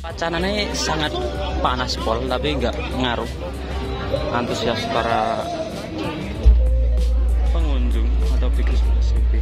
Wacananya sangat panas pol, tapi nggak ngaruh antusias para pengunjung atau pikir CB.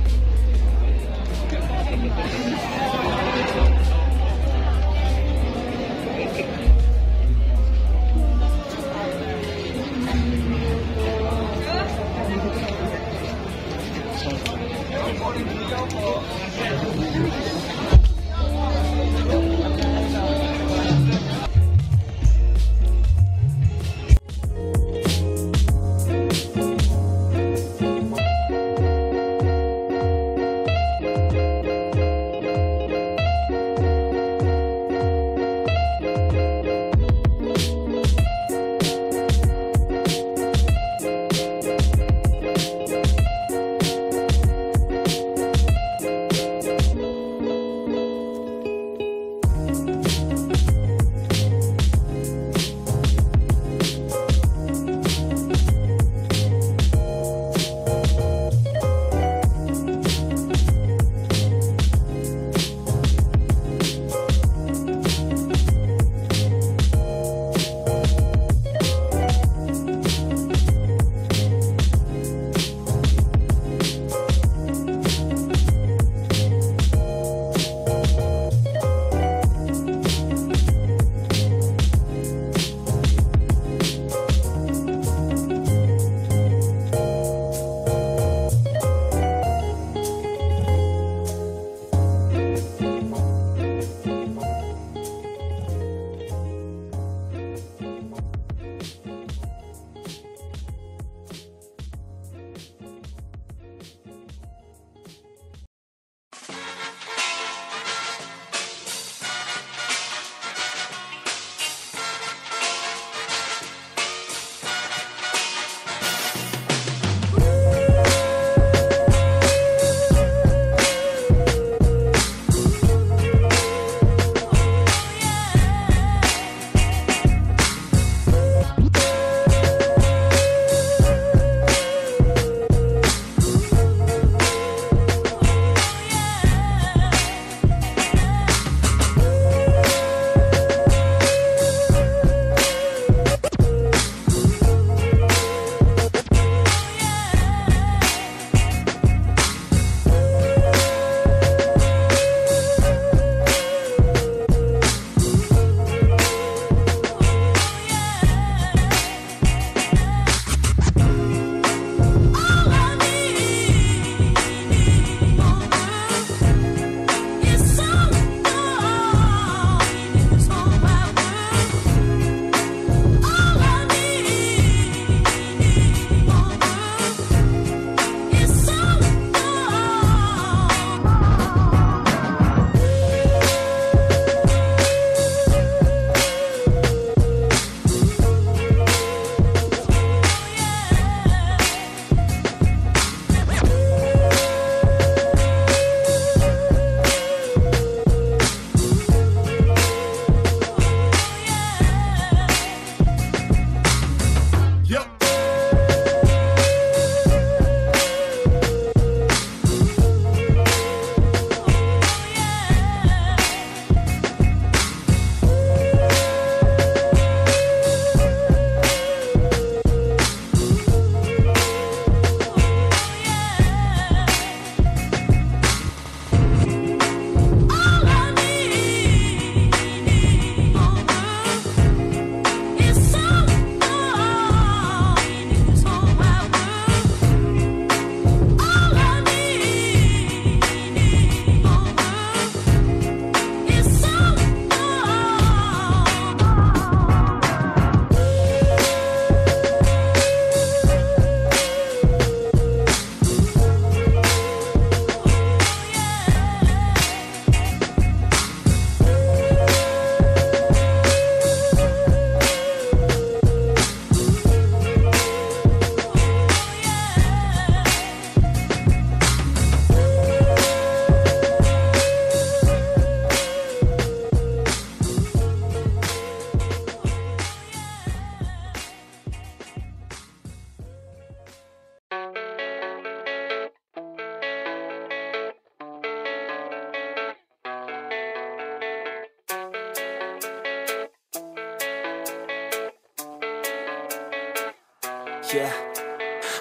Yeah,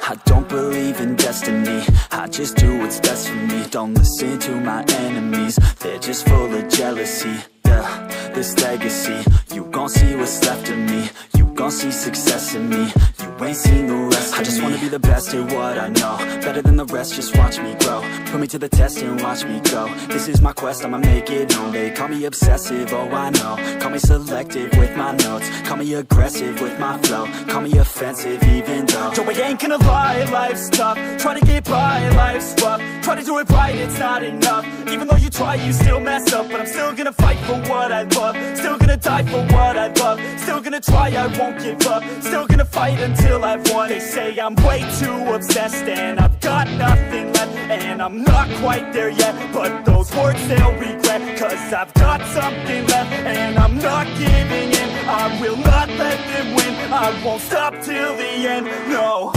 I don't believe in destiny, I just do what's best for me. Don't listen to my enemies, they're just full of jealousy. Yeah, this legacy, you gon' see what's left of me. You gon' see success in me, you ain't seen the rest of me. I just wanna be the best at what I know, better than the rest, just watch me grow. Put me to the test and watch me go. This is my quest, I'ma make it known. They call me obsessive, oh I know. Call me selective with my notes, call me aggressive with my flow. Call me offensive even though Joe, I ain't gonna lie, life's tough. Try to get by, life's rough. Try to do it right, it's not enough. Even though you try, you still mess up. But I'm still gonna fight for what I love, still gonna die for what I love. Still gonna try, I won't give up. Still gonna fight until I've won. They say I'm way too obsessed and I've got nothing left, and I'm not quite there yet, but those words they'll regret. Cause I've got something left and I'm not giving in. I will not let them win, I won't stop till the end, no.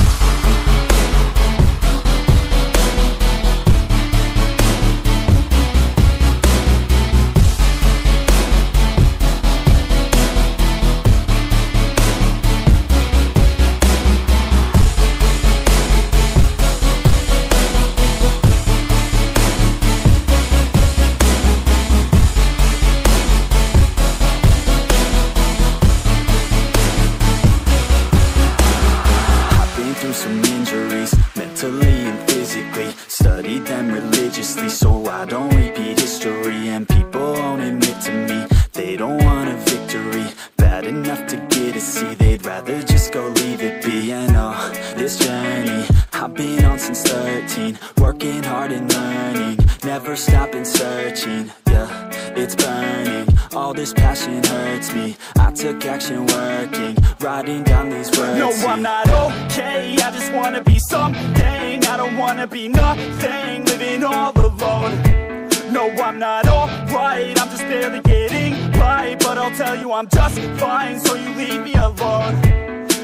Some injuries, mentally and physically. Studied them religiously so I don't repeat history. And people won't admit to me they don't want a victory bad enough to get a C. They'd rather just go leave it be. And oh, this journey I've been on since 13, working hard and learning, never stopping searching. Yeah, it's burning, all this passion hurts me. I took action working, writing down these words. No, I'm not okay, I just wanna be something. I don't wanna be nothing, living all alone. No, I'm not alright, I'm just barely getting by. But I'll tell you I'm just fine, so you leave me alone.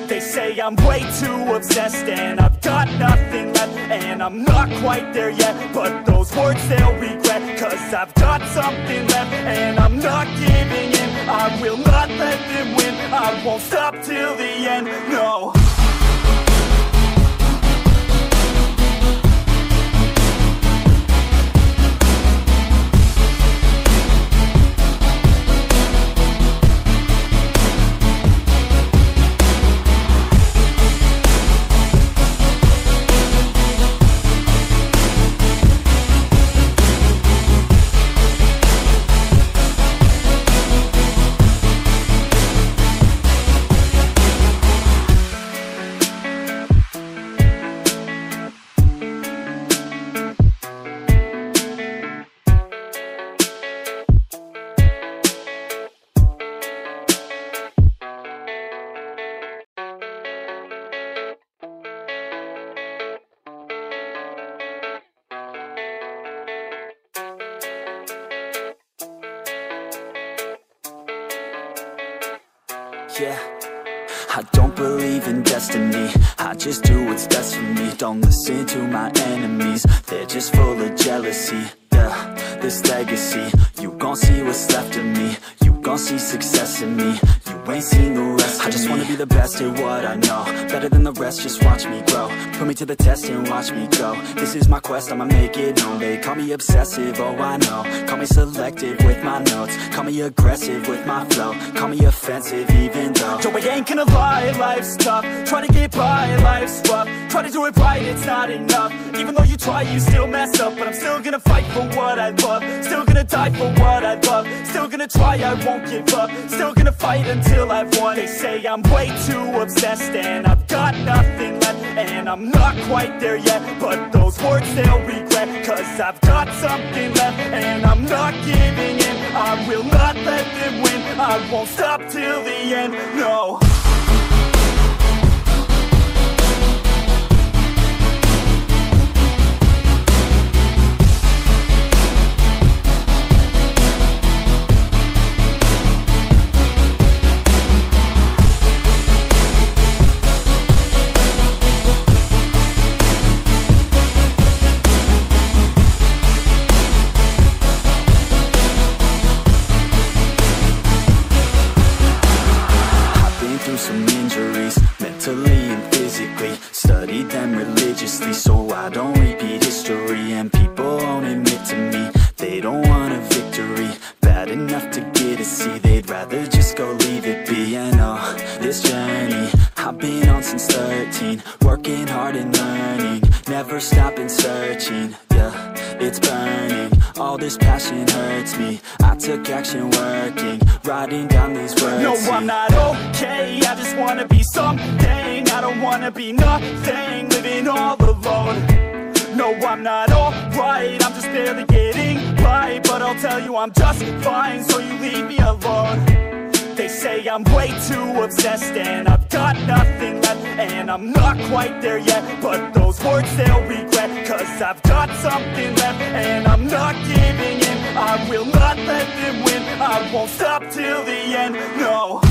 They say I'm way too obsessed and I've got nothing left, and I'm not quite there yet, but those words they'll regret. Cause I've got something left and I'm not giving in. I will not let them win, I won't stop till the end, no. Yeah, I don't believe in destiny, I just do what's best for me. Don't listen to my enemies, they're just full of jealousy. Yeah, this legacy, you gon' see what's left of me. You gon' see success in me, you ain't seen the rest of me. I just wanna be the best at what I know, better than the rest, just watch me grow. Put me to the test and watch me go. This is my quest, I'ma make it known. They call me obsessive, oh I know. Call me selective with my notes, call me aggressive with my flow. Call me offensive even though Joe, I ain't gonna lie, life's tough. Try to get by, life's rough. Try to do it right, it's not enough. Even though you try, you still mess up. But I'm still gonna fight for what I love, still gonna die for what I love. Still gonna try, I won't give up. Still gonna fight until I've won. They say I'm way too obsessed and I've got nothing left, and I'm not quite there yet, but those words they'll regret. Cause I've got something left and I'm not giving in. I will not let them win, I won't stop till the end, no. history, bad enough to get a C. They'd rather just go leave it be. I know this journey I've been on since 13, working hard and learning, never stopping searching. Yeah, it's burning, all this passion hurts me. I took action working, writing down these words. No, I'm not okay, I just wanna be something. I don't wanna be nothing, living all alone. No, I'm not alright, I'm just barely getting by. But I'll tell you I'm just fine, so you leave me alone. They say I'm way too obsessed and I've got nothing left, and I'm not quite there yet, but those words they'll regret, cause I've got something left and I'm not giving in. I will not let them win, I won't stop till the end, no.